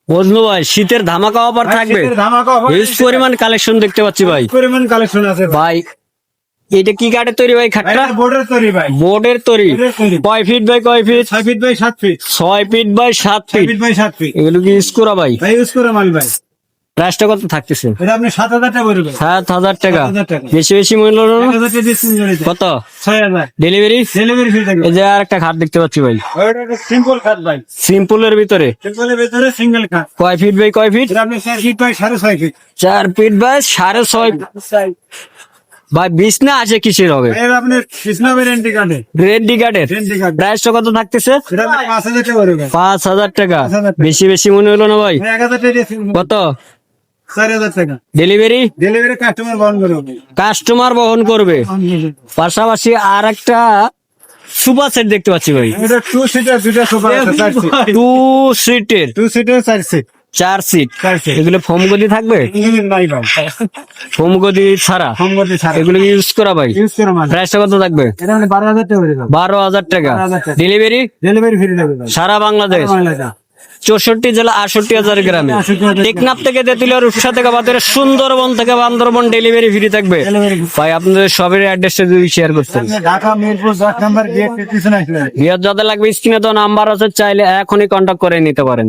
বজলু ভাই শীতের ধামাকা অফার থাকবে, হিউজ পরিমাণ কালেকশন দেখতে পাচ্ছি ভাই। পরিমাণ কালেকশন আছে ভাই এটা কি কাঠের তৈরি ভাই? খাটটা বোর্ডের তৈরি ভাই, বোর্ডের তৈরি। কয় ফিট বাই কয় feet? 6 feet by 7 feet, 6 feet by 7 6 feet. Feet by 7 feet. এগুলো কি ইউজ করা ভাই? ভাই ইউজ করে মাল ভাই। প্রাইসটা কত থাকতেছে? এটা আপনি 7,000 টাকা পড়বে। 7,000 টাকা। 7,000 টাকা। বেশি বেশি মূল্য না? 1,000 টাকা ডিসকাউন্ট করে দেন। কত 6,000 ডেলিভারি? ডেলিভারি ফ্রি থাকবে। এই যে আর একটা খাট দেখতে পাচ্ছি ভাই, ওটা একটা সিম্পল খাট ভাই, সিম্পলের ভিতরে। সিম্পলের ভিতরে সিঙ্গেল খাট। কয় ফিট বাই কয় ফিট? এটা আপনি 4 feet by 6.5 feet. 4 feet by 6.5। ভাই বিছনা আছে কিসের হবে? এটা আপনি কৃষ্ণাবে রেন্টি কাটে, রেডি কাঠের। রেন্টি কাটে। প্রাইসটা কত থাকতেছে? এটা আপনি 5,000 টাকা পড়বে। 5,000 টাকা। 5,000 টাকা। বেশি বেশি মনে হলো না ভাই? 1,000 টাকা ডিসকাউন্ট। কত 4,000 টাকা। ডেলিভারি? ডেলিভারি কাস্টমার বহন করবে। কাস্টমার বহন করবে। পাশাপাশি আর একটা সুপার সেট দেখতে পাচ্ছি ভাই, এটা 2 সিটার, দুটো সোফা আছে, 4 সিট। 2 সিটের, 2 সিটার 4 সিট। 4 সিট। 4 সিট। এগুলো ফোম গদি থাকবে? নাই ভাই, ফোম গদি ছাড়া সম্মতি ছাড়া। এগুলো ইউজ করা ভাই? ইউজ করে মাল। প্রাইসটা কত থাকবে? এটা আপনি 12,000 টাকা পড়বে। 12,000 টাকা। 12,000 টাকা। ডেলিভারি ডেলিভারি ফ্রি থাকবে ভাই। সারা বাংলাদেশ, 64 জেলা 68,000 গ্রামে। 68,000 টেকনাফ থেকে তেতুলিয়া, রূপসা থেকে বাজারে, সুন্দরবন থেকে বান্দরবন ডেলিভারি ফ্রি থাকবে। ডেলিভারি ভাই আপনাদের সবের অ্যাড্রেসটা যদি শেয়ার করতেন। ঢাকা মিরপুর 10 নম্বর গেট পিছনে আসলে। যাদের লাগবে স্ক্রিনে তো নাম্বার আছে, চাইলে এখনই কন্ট্যাক্ট করে নিতে পারেন।